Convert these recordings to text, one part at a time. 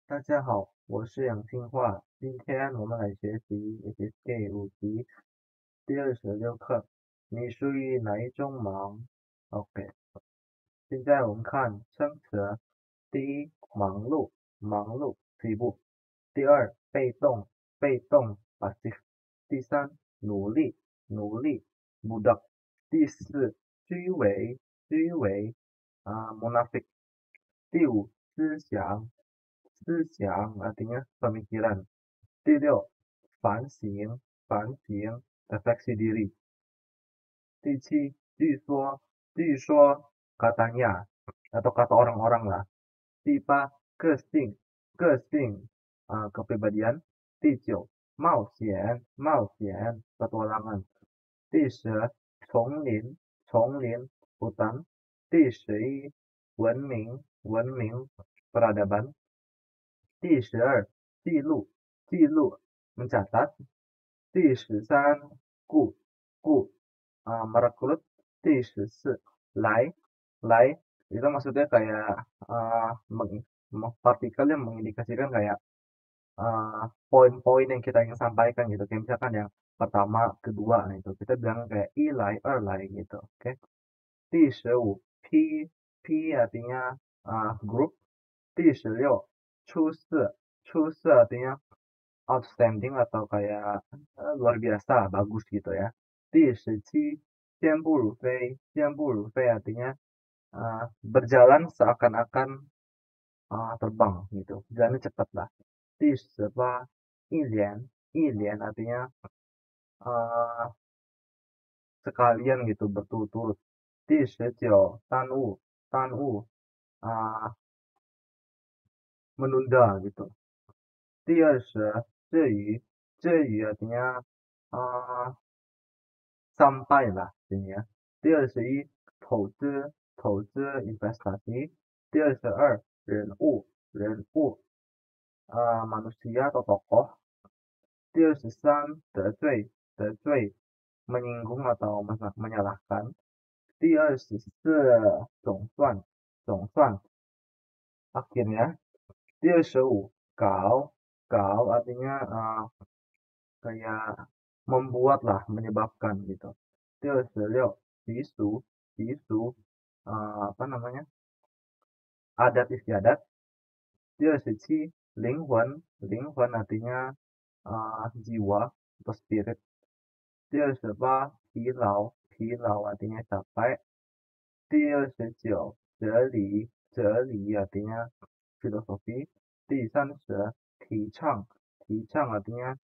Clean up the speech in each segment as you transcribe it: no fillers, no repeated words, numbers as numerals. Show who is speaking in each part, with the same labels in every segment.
Speaker 1: 大家好，我是杨清化。今天我们来学习 HSK 5级第26课。你属于哪一种忙？OK，现在我们看生词。第一，忙碌，忙碌 sibuk。第二，被动，被动 pasif。第三，努力，努力 mudah。第四，虚伪，虚伪munafik。第五，思想，思想 artinya pemikiran。第六，反省，反省 refleksi diri。第七，据说，据说 katanya atau kata orang-orang lah。第八，个性，个性kepribadian。第九，冒险，冒险 petualangan。第十，丛林，丛林 hutan。第11，文明，文明 peradaban。第12，记录，记录 mencatat。第13，顾，顾merekrut。第14，来，来itu maksudnya kayak partikel yang mengindikasikan kayak poin-poin yang kita ingin sampaikan gitu. Kayak misalkan yang pertama, kedua, nah itu kita bilang kayak ilai, erlai gitu. Oke. 第15 P P artinya grup。第16 出色，出色 artinya outstanding atau kayak luar biasa, bagus gitu ya. 第17 间不如飞，间不如飞 artinya berjalan seakan-akan terbang gitu, jalannya cepat lah. 第18 ilian, ilian artinya sekalian gitu, berturut-turut. 第19 tanu, tanu menunda gitu. 第20 至于, 至于 artinya sampai lah ini ya. 第21 投资，投资 investasi。第22 人物，人物manusia atau tokoh。第23 得罪，得罪 menyinggung atau menyalahkan。第24 总算，总算 akhirnya。第25 kau, kau artinya kayak membuat lah, menyebabkan gitu. 第26 isu, isu apa namanya, adat istiadat. 第27 灵魂,灵魂 artinya jiwa atau spirit. 第28 hilau, hilau artinya capek. 第29 哲理, 哲理 artinya filosofi. 第30 提倡, 提倡 artinya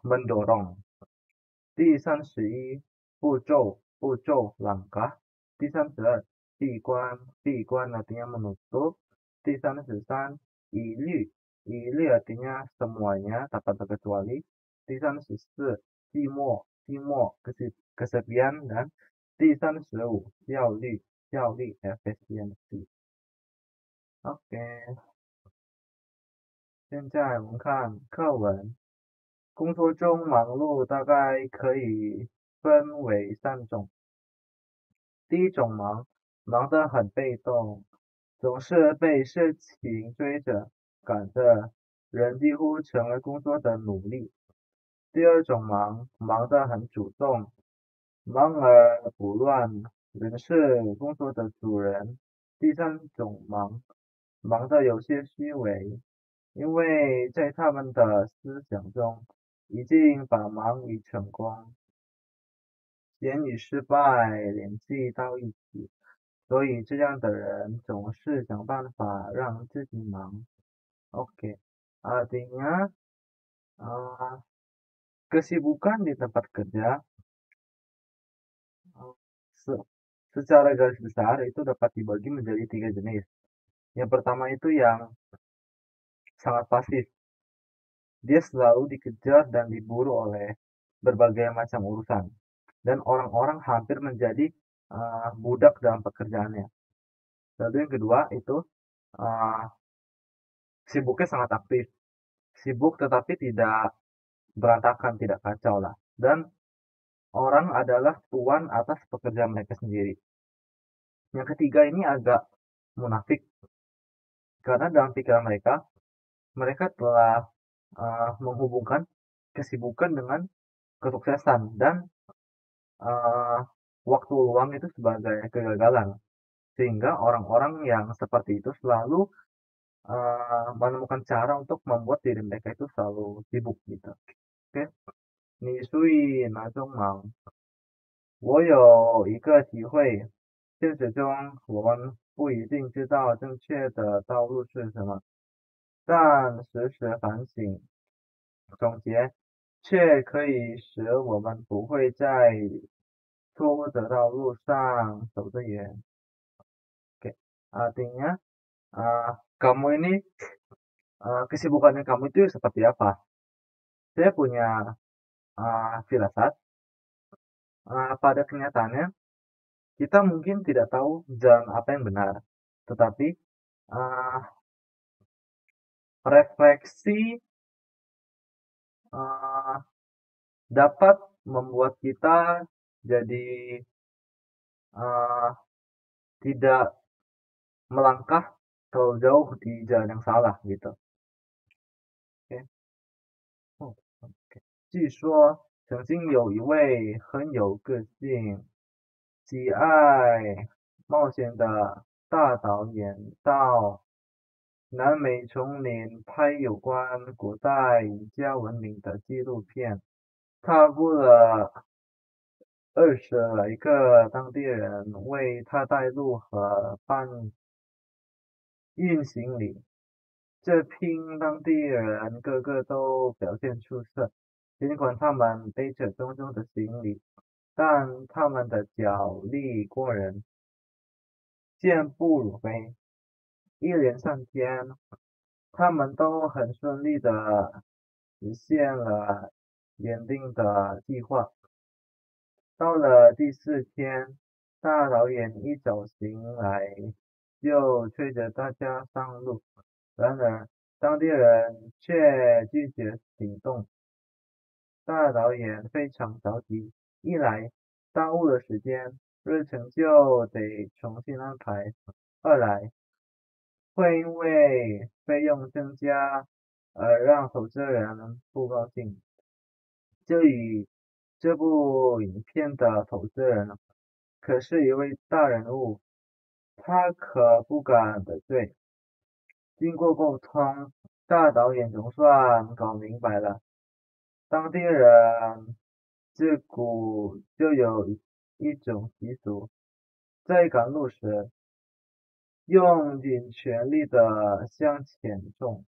Speaker 1: mendorong. 第31步骤，步骤 langkah。第32 闭关，闭关 artinya menutup。第33 一律，一律 artinya semuanya tanpa terkecuali。第34 寂寞，寂寞 kesepian dan 第35 效率，效率 efficiency。OK，现在我们看课文。工作中忙碌大概可以分为3种。第一种忙，忙得很被动，总是被事情追着赶着，人几乎成了工作的奴隶。第二种忙，忙得很主动，忙而不乱，人是工作的主人。第三种忙，忙得有些虚伪，因为在他们的思想中，已经把忙与成功、钱与失败联系到一起，所以这样的人总是想办法让自己忙。Oke, artinya kesibukan di tempat kerja secara garis besar itu dapat dibagi menjadi 3 jenis. Yang pertama itu yang sangat pasif. Dia selalu dikejar dan diburu oleh berbagai macam urusan. Dan orang-orang hampir menjadi budak dalam pekerjaannya. Lalu yang kedua itu sibuknya sangat aktif. Sibuk tetapi tidak berantakan, tidak kacau lah. Dan orang adalah tuan atas pekerjaan mereka sendiri. Yang ketiga ini agak munafik. Karena dalam pikiran mereka telah menghubungkan kesibukan dengan kesuksesan dan waktu luang itu sebagai kegagalan. Sehingga orang-orang yang seperti itu selalu menemukan cara untuk membuat diri mereka itu selalu sibuk gitu. Oke, 你属于哪种忙？我有一个体会，现实中我们不一定知道正确的道路是什么，但时时反省、总结，却可以使我们不会在错误的道路上走得远。Oke, artinya kamu ini kesibukannya kamu itu seperti apa? Saya punya firasat pada kenyataannya kita mungkin tidak tahu jalan apa yang benar, tetapi uh, refleksi dapat membuat kita jadi tidak melangkah terlalu jauh di jalan yang salah gitu. Oke. Oh, oke. 据说曾经有一位很有个性、喜爱冒险的大导演到南美丛林拍有关古代儒家文明的纪录片，他雇了20来个当地人为他带路和搬运行李。这批当地人个个都表现出色，尽管他们背着重重的行李，但他们的脚力过人，健步如飞。一连3天，他们都很顺利的实现了原定的计划。到了第4天，大导演一早醒来就催着大家上路，然而当地人却拒绝行动。大导演非常着急，一来耽误了时间，日程就得重新安排；二来会因为费用增加而让投资人不高兴。这与这部影片的投资人可是一位大人物，他可不敢得罪。经过沟通，大导演总算搞明白了，当地人自古就有一种习俗，在赶路时用尽全力的向前冲，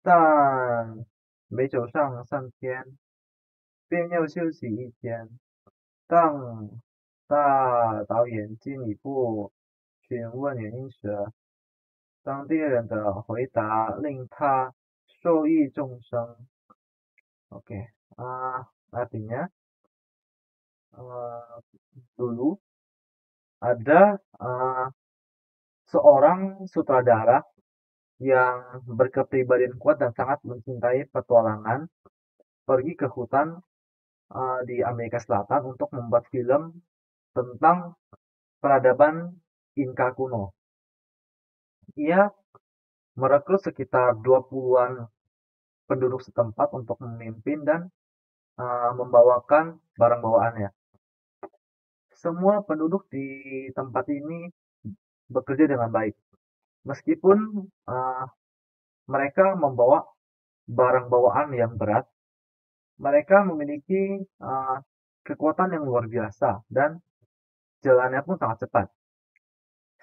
Speaker 1: 但没走上3天，便要休息1天。当大导演进一步询问原因时，当地人的回答令他受益终生。Oke, artinya dulu ada seorang sutradara yang berkepribadian kuat dan sangat mencintai petualangan, pergi ke hutan di Amerika Selatan untuk membuat film tentang peradaban Inka kuno. Ia merekrut sekitar 20-an penduduk setempat untuk memimpin dan membawakan barang bawaannya. Semua penduduk di tempat ini bekerja dengan baik, meskipun mereka membawa barang bawaan yang berat. Mereka memiliki kekuatan yang luar biasa dan jalannya pun sangat cepat.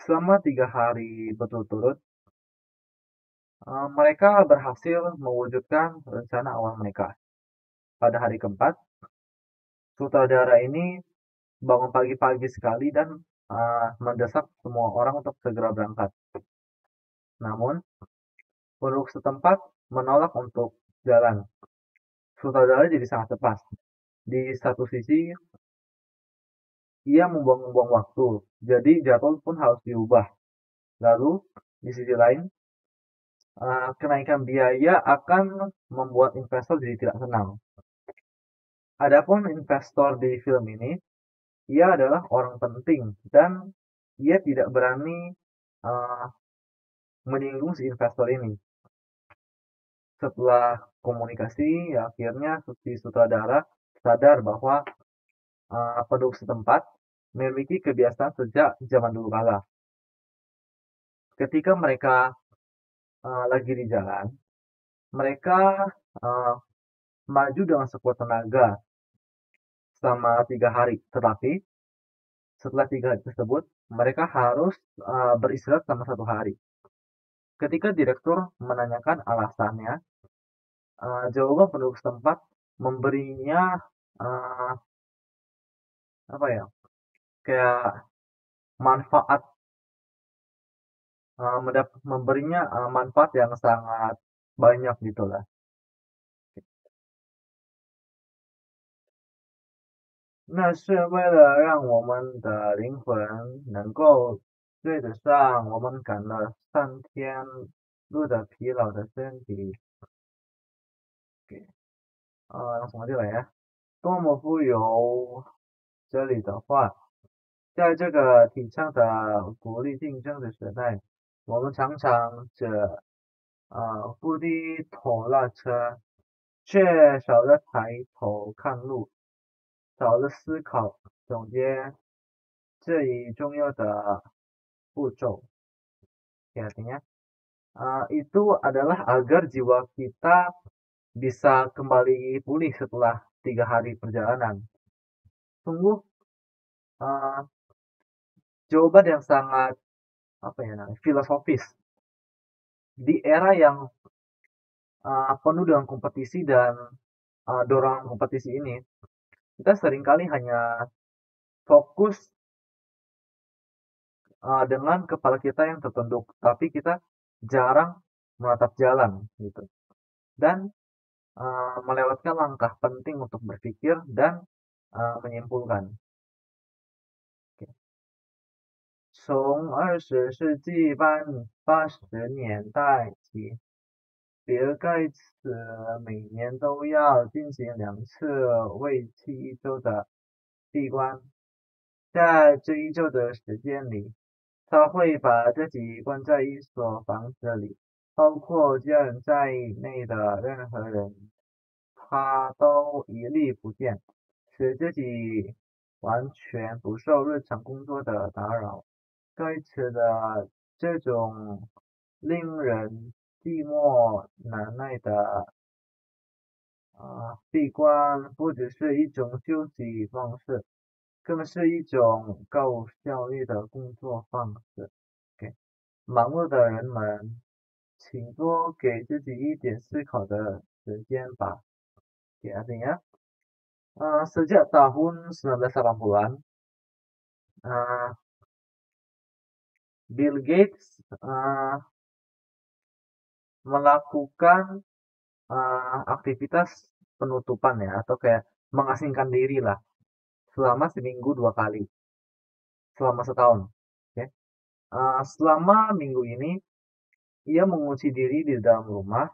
Speaker 1: Selama 3 hari berturut-turut, mereka berhasil mewujudkan rencana awal mereka. Pada hari keempat, sutradara ini bangun pagi-pagi sekali dan mendesak semua orang untuk segera berangkat. Namun, penduduk setempat menolak untuk jalan. Sutradara jadi sangat cepat. Di satu sisi, ia membuang-buang waktu, jadi jadwal pun harus diubah. Lalu, di sisi lain, kenaikan biaya akan membuat investor jadi tidak senang. Adapun investor di film ini, ia adalah orang penting dan ia tidak berani menyinggung si investor ini. Setelah komunikasi, ya akhirnya si sutradara sadar bahwa penduduk setempat memiliki kebiasaan sejak zaman dulu kala. Ketika mereka lagi di jalan, mereka uh, maju dengan sekuat tenaga selama 3 hari. Tetapi setelah 3 hari tersebut, mereka harus beristirahat selama 1 hari. Ketika direktur menanyakan alasannya, jawaban penduduk setempat memberinya uh, apa ya, kayak manfaat, memberinya manfaat yang sangat banyak gitulah. 那是为了让我们的灵魂能够对得上我们赶了3天路的疲劳的身体。langsung aja lah ya. 多么富有哲理的话，在这个提倡的鼓励竞争的时代，我们常常只伏低头拉车，却少了抬头看路，少了思考总结这一重要的步骤. Ya, artinya itu adalah agar jiwa kita bisa kembali pulih setelah 3 hari perjalanan. Sungguh jawaban yang sangat filosofis di era yang penuh dengan kompetisi dan dorongan kompetisi ini. Kita seringkali hanya fokus dengan kepala kita yang tertunduk, tapi kita jarang menatap jalan gitu, dan melewatkan langkah penting untuk berpikir dan menyimpulkan. 从20世纪80年代起，比尔盖茨每年都要进行2次为期1周的闭关。在这1周的时间里，他会把自己关在一所房子里，包括家人在内的任何人，他都一律不见，使自己完全不受日常工作的打扰。盖茨的这种令人寂寞难耐的闭关，不只是一种休息方式，更是一种高效率的工作方式。忙碌的人们，请多给自己一点思考的时间吧。Artinya, sejak tahun 1980-an, Bill Gates melakukan aktivitas penutupan ya, atau kayak mengasingkan diri lah selama seminggu 2 kali, selama setahun. Selama minggu ini ia mengunci diri di dalam rumah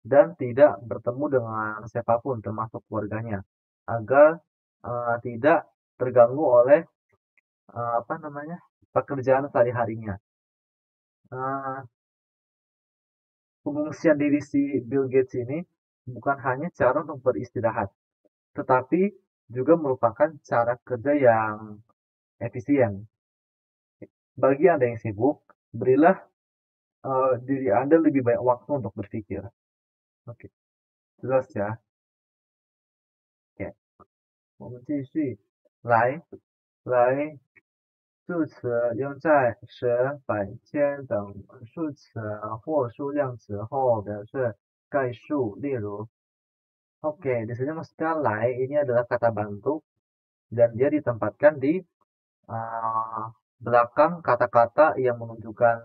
Speaker 1: dan tidak bertemu dengan siapapun termasuk keluarganya, agar tidak terganggu oleh pekerjaan sehari-harinya. Pengungsian diri si Bill Gates ini bukan hanya cara untuk beristirahat, tetapi juga merupakan cara kerja yang efisien. Bagi Anda yang sibuk, berilah diri Anda lebih banyak waktu untuk berpikir. Oke, jelas ya. Oke, 我们继续来数词用在十、百、千等数词或数量词后表示概述，例如 Oke, di sini maksudnya lai ini adalah kata bantu dan dia ditempatkan di belakang kata-kata yang menunjukkan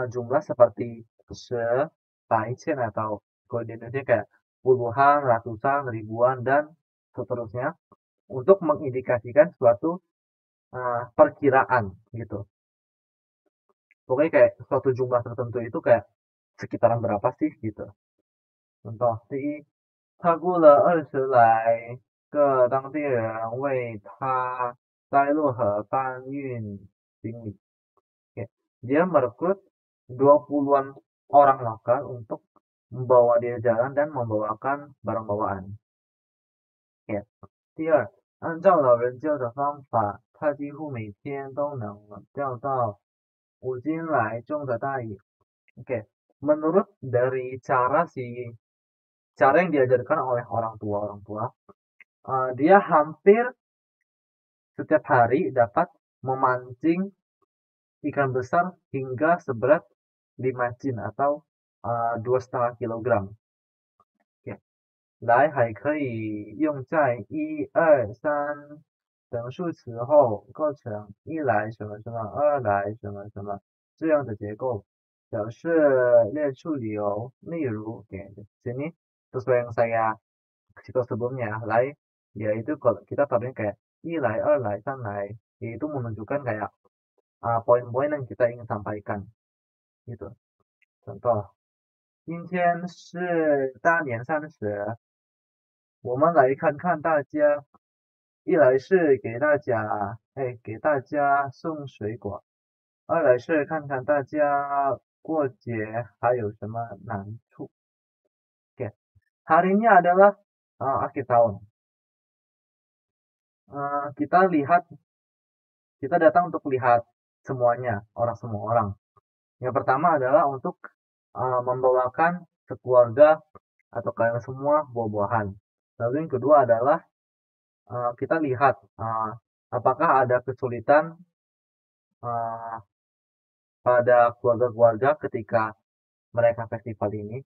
Speaker 1: jumlah seperti se, pai, cen atau kalau di Indonesia kayak puluhan, ratusan, ribuan dan seterusnya untuk mengindikasikan suatu perkiraan gitu. Pokoknya kayak suatu jumlah tertentu itu kayak sekitaran berapa sih gitu. Contoh, 他雇了20来个当地人为他摘录和搬运行李. Dia merekrut 20-an orang lokal untuk membawa dia jalan dan membawakan barang bawaan. Yeah. 第二，按照老人教的方法，他几乎每天都能钓到5斤来重的大鱼。Oke, menurut dari cara yang diajarkan oleh orang tua, dia hampir setiap hari dapat memancing ikan besar hingga seberat 5 斤 atau 2,5 kilogram. 来还可以用在1、2、3等数词后构成一来什么什么，二来什么什么这样的结构，表示列出理由。例如，di sini sesuai yang saya kasih sebelumnya, 来 yaitu kalau kita taruhnya kayak 一来、二来、三来, itu menunjukkan kayak poin-poin yang kita ingin sampaikan gitu. Contoh, 今天是大年30，我们来看看大家，一来是给大家送水果，二来是看看大家过节还有什么难处。Oke, hari ini adalah akhir tahun. Kita datang untuk lihat semuanya, semua orang. Yang pertama adalah untuk membawakan sekeluarga atau kalian semua buah-buahan. Lalu yang kedua adalah kita lihat apakah ada kesulitan pada keluarga-keluarga ketika mereka festival ini,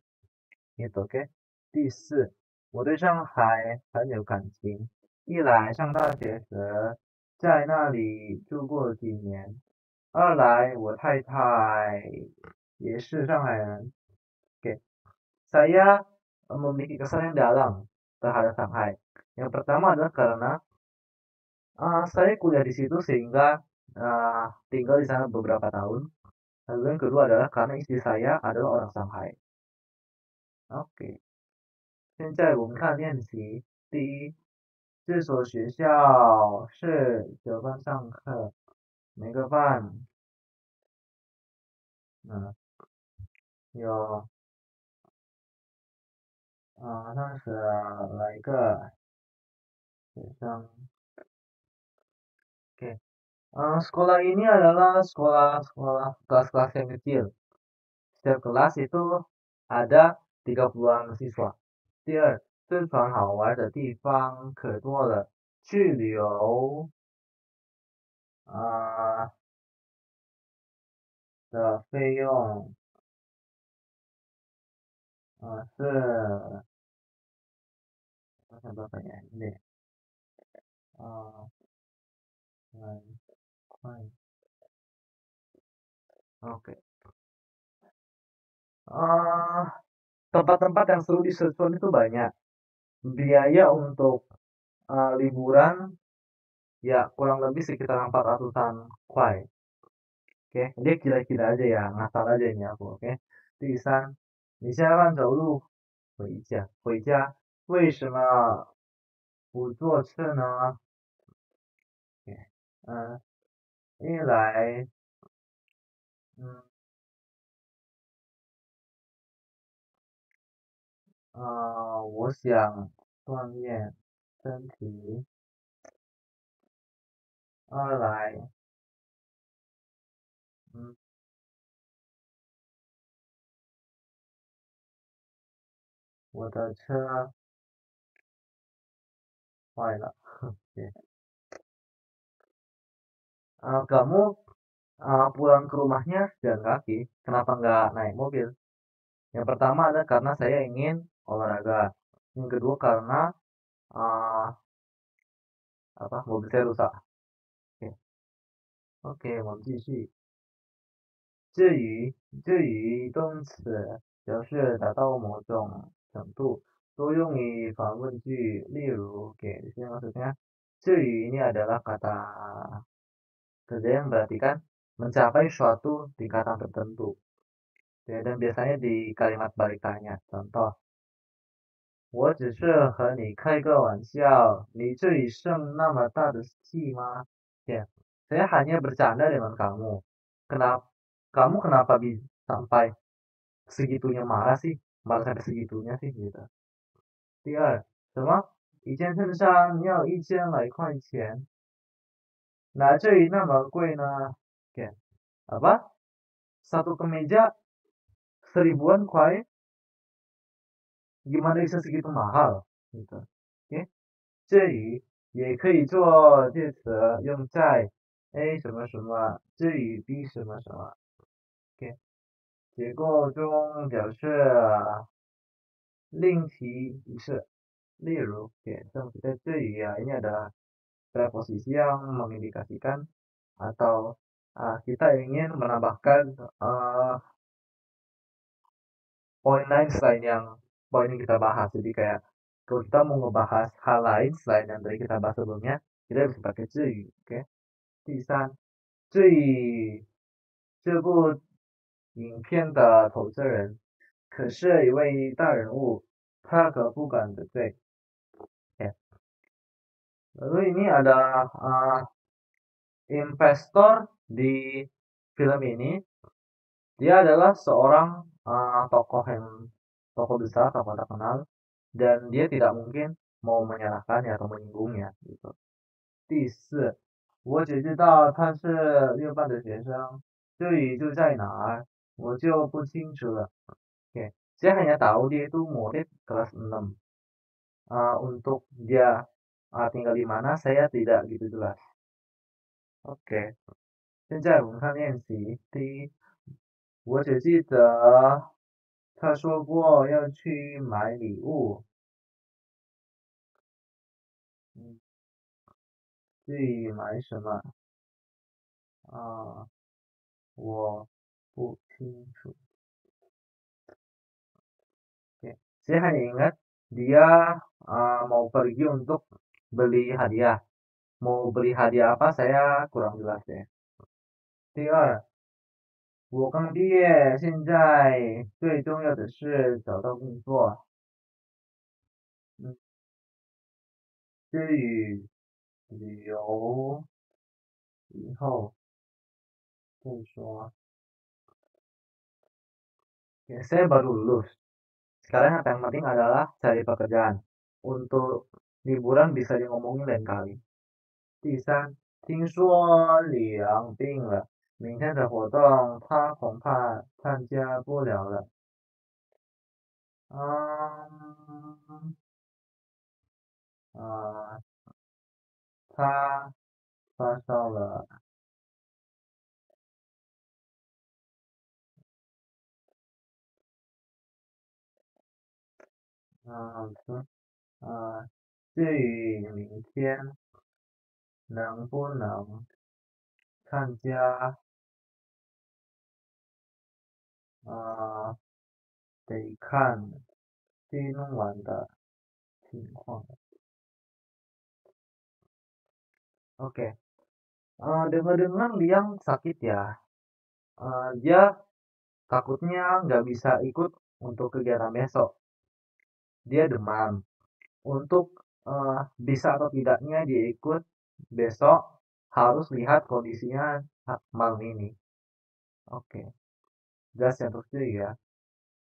Speaker 1: gitu, oke? 第四，我对上海很有感情。一来上大学时在那里住过几年，二来我太太也是上海人。Oke, saya memiliki kesan yang dalam terhadap Shanghai. Yang pertama adalah karena saya kuliah di situ sehingga tinggal di sana beberapa tahun. Lalu yang kedua adalah karena istri saya adalah orang Shanghai. Oke. 现在我们看练习。第一，这所学校是9班上课，每个班有30来个学生。Oke. Sekolah ini adalah sekolah kelas-kelas yang kecil. Setiap kelas itu ada 30-an siswa. 第二，宣传好玩的地方可多了，去旅游的费用是我想多少钱？块。Oke. Tempat-tempat yang seru di Sichuan itu banyak. Biaya untuk liburan ya kurang lebih sekitar 400-an kuai. Oke, dia kira-kira aja ya, ngasal aja ini aku, oke. 第三，你下班走路回家，为什么不坐车呢？一来，我想锻炼身体。二来，我的车坏了。Kamu pulang ke rumahnya jalan kaki, kenapa nggak naik mobil? Yang pertama adalah karena saya ingin olahraga. Yang kedua karena mobil saya rusak. Oke, 我们继续。至于动词表示达到某种程度，多用于反问句，例如给 di sini maksudnya 至于 ini adalah kata kerja yang berarti kan mencapai suatu tingkatan tertentu. Ya, dan biasanya di kalimat balik tanya. Contoh, 我只是和你开个玩笑，你这里生那么大的气吗？ Ya, saya hanya bercanda dengan kamu. Kenapa sampai segitunya marah sih, marah sampai segitunya sih gitu. 第二，什么？一件衬衫要1000来块钱，哪至于那么贵呢？ Oke, apa? Satu kemeja 1000-an kuai, gimana bisa segitu mahal? Gitu. Oke, 这语也可以做介词，用在 A 什么什么至于 B 什么什么。OK，结构中表示另提一示，例如，oke, kita 至于 ya ini adalah preposisi yang mengindikasikan atau kita ingin menambahkan poin lain selain yang poin yang kita bahas. Jadi kayak kalau kita mau ngebahas hal lain selain yang tadi kita bahas sebelumnya, kita bisa pakai 至于，oke. 第三，至于这部影片的投资人可是一位大人物，他可不敢得罪。Ya. Lalu ini ada investor di film ini. Dia adalah seorang tokoh besar, tokoh terkenal, dan dia tidak mungkin mau menyalahkannya atau menyinggungnya. Gitu. 第四，我只知道他是六班的学生，至于住在哪儿，我就不清楚了。Oke, saya hanya tahu dia itu murid kelas 6. Untuk dia tinggal di mana saya tidak gitu jelas. Oke, 现在我们看练习。第一，我只记得他说过要去买礼物。至于买什么我不清楚。Oke, saya hanya ingat dia mau pergi untuk beli hadiah. Mau beli hadiah apa saya kurang jelas ya. 第二，我刚毕业，现在最重要的是找到工作。至于旅游以后再说。Ya, saya baru lulus. Sekarang yang penting adalah cari pekerjaan. Untuk liburan bisa ngomongin lain kali. 第三，听说李阳病了，明天的活动他恐怕参加不了了。他发烧了。至于明天能不能参加，得看今晚的情况。Oke, dengar-dengar Liang sakit ya. Dia takutnya nggak bisa ikut untuk kegiatan besok. Dia demam. Untuk bisa atau tidaknya dia ikut besok harus lihat kondisinya malam ini. Oke, jelas yang terus ya.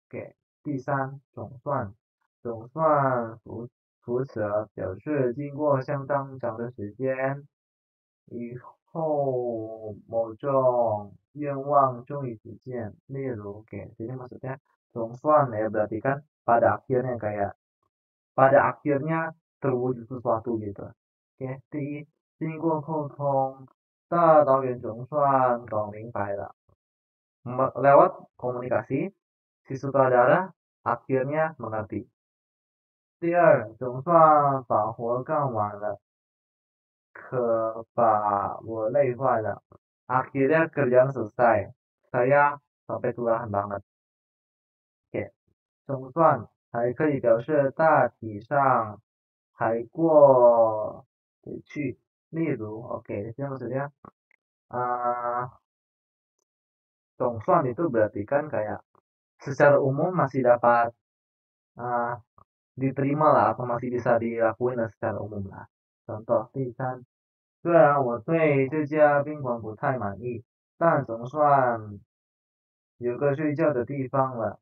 Speaker 1: Oke, 第三，总算，总算扶持表示经过相当长的时间以后某种愿望终于实现。例如，oke, jadi maksudnya 总算 ya berarti kan pada akhirnya kayak pada akhirnya terwujud sesuatu gitu. Oke, 第一，经过沟通，大导演总算搞明白了。Lewat komunikasi, si sutradara akhirnya mengerti. 第二，总算把活干完了，可把我累坏了。Akhirnya kerjaan selesai. Saya sampai kelelahan banget. Oke, 总算还可以表示大体上还过得去。例如，oke, jadi maksudnya 总算 itu berarti kan kayak secara umum masih dapat diterima lah atau masih bisa dilakuin lah secara umum lah. Contoh, 第三，虽然我对这家宾馆不太满意，但总算 juga 睡觉的地方了。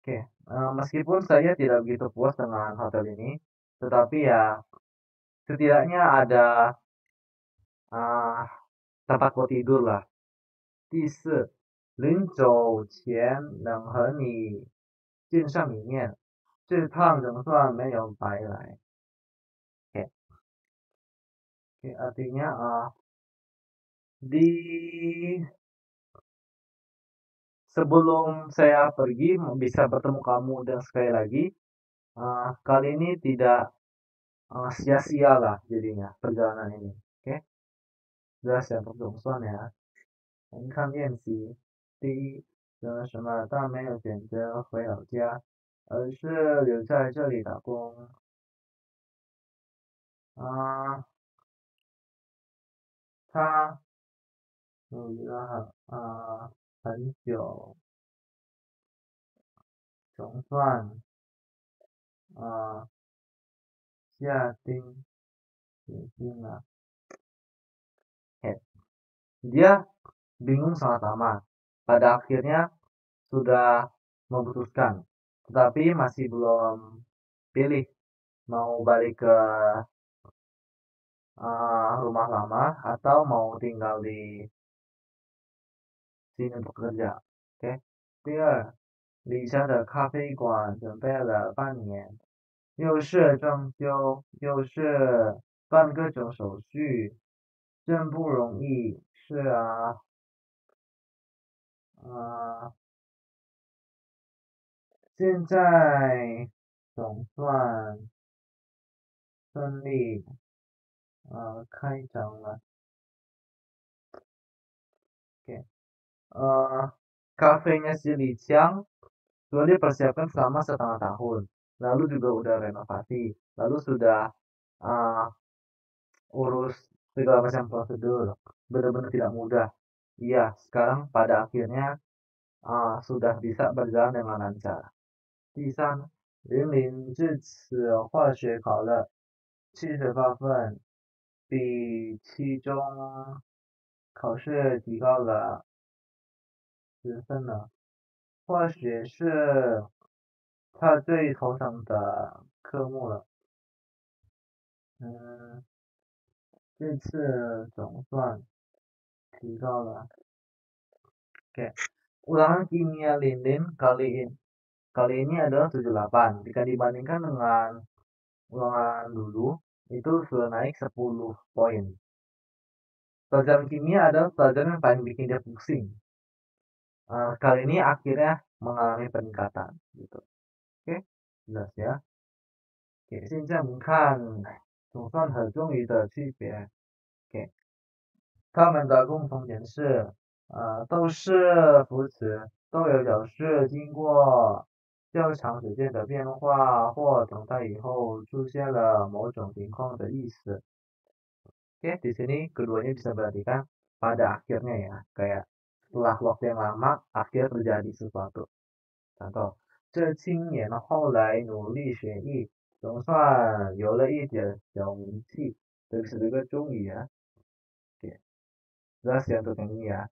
Speaker 1: Oke, meskipun saya tidak begitu puas dengan hotel ini, tetapi ya setidaknya ada tempat buat tidur lah. 第四，临走前能和你见上一面，这趟总算没有白来。Oke, oke, artinya di sebelum saya pergi bisa bertemu kamu dan sekali lagi kali ini tidak sia-sia lah jadinya perjalanan ini. Oke, jelas ya untuk总算呀。我们看练习，第一，什么？他没有选择回老家，而是留在这里打工。他努力了很久，总算下定决心了。Dia bingung sangat lama. Pada akhirnya sudah memutuskan, tetapi masih belum pilih mau balik ke rumah lama atau mau tinggal di sini untuk kerja. Oke. 第二，李家的咖啡馆准备了半年，又是装修，又是办各种手续，真不容易。是啊，现在总算顺利开张了。Oke. Kafenya si Li Qiang sudah dipersiapkan selama setengah tahun. Lalu juga udah renovasi. Lalu sudah urus segala macam prosedur. Benar-benar tidak mudah. Iya, sekarang pada akhirnya sudah bisa berjalan dengan lancar. 第三，林林这次化学考了78分，比期中考试提高了10分呢。化学是他最头疼的科目了。这次总算提高了。Oke, ulangan kimia Lin kali ini adalah 78. Jika dibandingkan dengan ulangan dulu, itu sudah naik 10 poin. Pelajaran kimia adalah pelajaran yang paling bikin dia pusing. Kali ini akhirnya mengalami peningkatan gitu. Oke, jelas ya. Oke, 现在我们看总算和中语的区别。Oke, 它们的共同点是都是副词，都有表示经过较长时间的变化或等待以后出现了某种情况的意思。Oke, di sini keduanya bisa berartikan pada akhirnya ya, kayak setelah waktu yang lama akhir terjadi sesuatu. Contoh, 这青年后来努力学艺，总算有了一点小名气。这是一个中语啊。jelas ya untuk ini ya.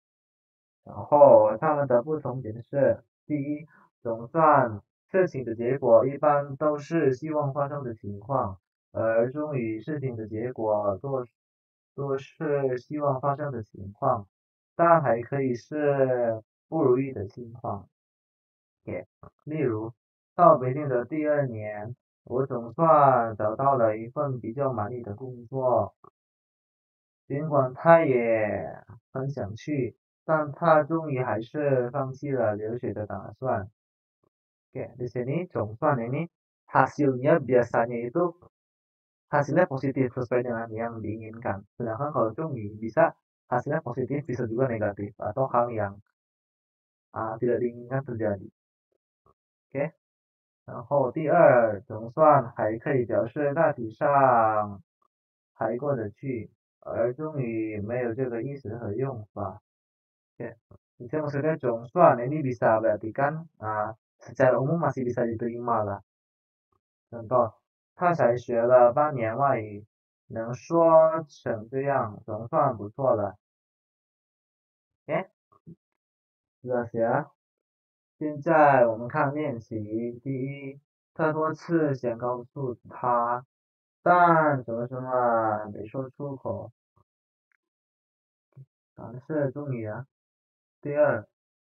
Speaker 1: 然后它们的不同点是：第一，总算事情的结果一般都是希望发生的情况，而终于事情的结果多是希望发生的情况，但还可以是不如意的情况。例如，到北京的第2年，我总算找到了一份比较满意的工作，尽管他也很想去，但他终于还是放弃了留学的打算。Oke, di sini 总算 ini hasilnya biasanya itu hasilnya positif sesuai dengan yang diinginkan. Sedangkan kalau Chongyu bisa hasilnya positif bisa juga negatif atau hal yang tidak diinginkan terjadi. Oke. 然后第二，总算还可以表示大体上还过得去，而终于没有这个意思和用法。Oke. Jadi maksudnya 总算 ini bisa berartikan secara umum masih bisa diterima lah. Contoh, 他才学了半年外语，能说成这样，总算不错了。Oke, jelas ya. 现在我们看练习。第一，他多次想告诉他，但什么什么没说出口。答案是终于啊。第二，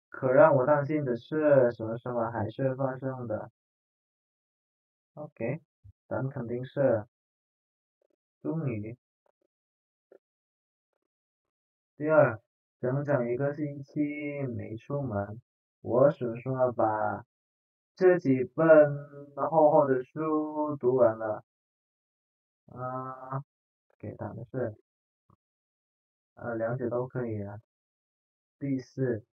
Speaker 1: 可让我担心的是什么什么还是发生的。OK，答案肯定是终于。第二，整整一个星期没出门，我什么什么把这几本厚厚的书读完了。啊，给答案是两者都可以啊。第四，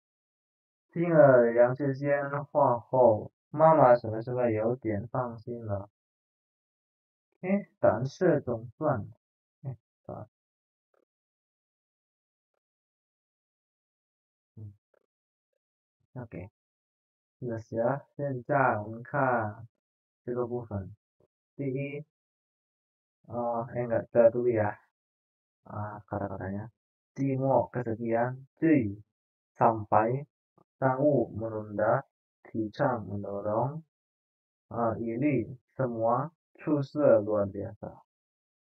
Speaker 1: 听了梁志坚话后，妈妈什么什么有点放心了。诶，答案是总算。诶，答，嗯，OK，那行，现在我们看这个部分。第一，enggak kita dulu ya, kata-katanya. Timo kesekian, cuy, sampai Tahu menunda, Tichang mendorong, ini semua 出色 luar biasa。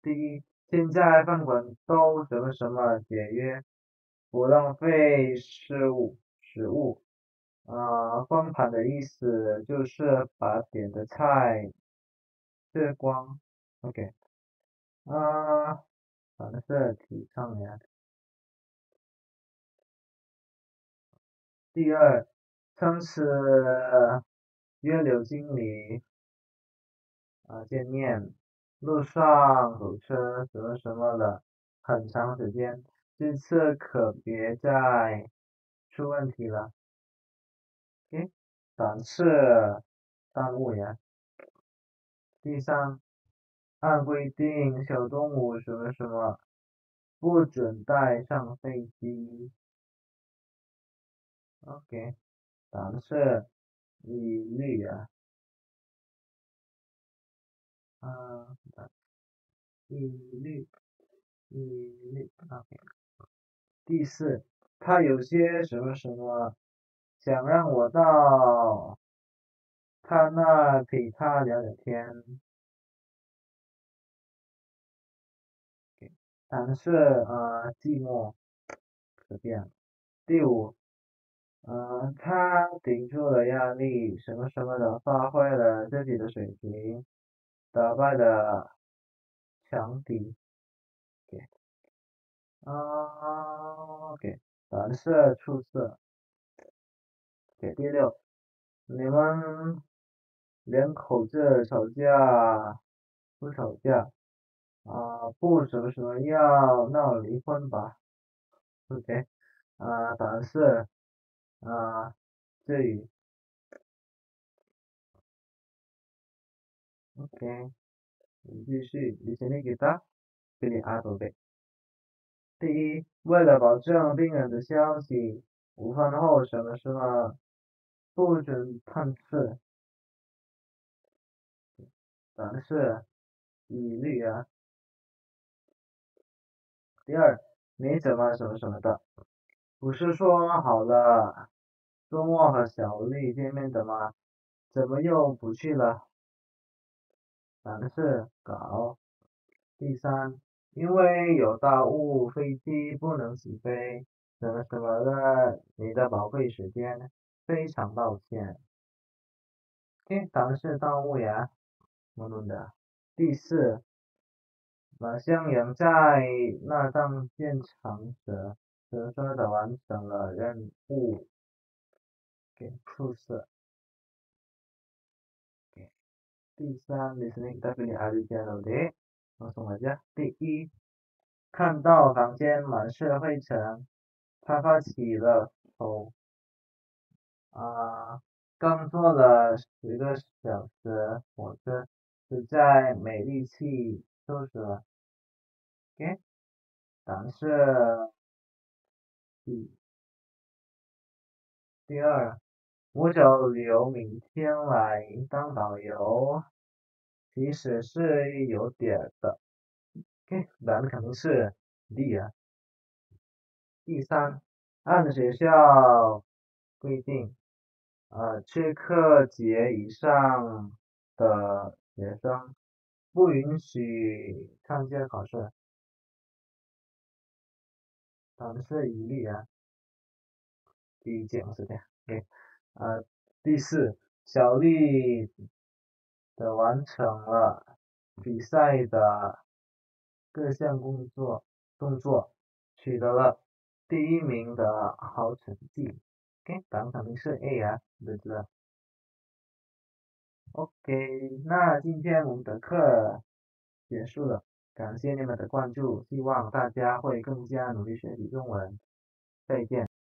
Speaker 1: 第一，现在饭馆都什么什么节约，不浪费食物。光盘的意思就是把点的菜吃光。OK，反正是提倡呀。第二，上次约柳经理见面，路上堵车什么什么的，很长时间，这次可别再出问题了。诶，但是耽误呀。第三，按规定小动物什么什么不准带上飞机。OK，答案是一律啊。啊，一律一律。OK。第四，他有些什么什么想让我到他那陪他聊聊天。但是寂寞是这样。第五，他顶住了压力，什么什么的，发挥了自己的水平，打败了强敌。给给，答案是出色。给第六，你们两口子吵架不吵架不什么什么要闹离婚吧？OK，答案是至于。OK，继续，di sini kita pilih A 和 B。第一，为了保证病人的消息，午饭后什么什么不准探视，但是一律啊。第二，你怎么什么什么的，不是说好了周末和小丽见面的吗？怎么又不去了？但是搞。第三，因为有大雾，飞机不能起飞，什么什么的，你的宝贵时间，非常抱歉。诶，当然是大雾呀，我们的。第四，马向阳在那趟现场时，顺利的完成了任务，给出色。第三，di sini kita pilih A 加 D，langsung aja。第一，看到房间满是灰尘，他发起了头刚坐了10个小时火车，实在没力气收拾了。OK，但是第二，我找刘明天来当导游，其实是有点的。OK，答案肯定是 D 啊。第三，按学校规定。缺课节以上的学生不允许参加考试，但是一律啊，第一件是这样。OK，第四，小丽的完成了比赛的各项动作，取得了第一名的好成绩。OK，答案肯定是 A 啊，对不对？OK，那今天我们的课结束了，感谢你们的关注，希望大家会更加努力学习中文。再见。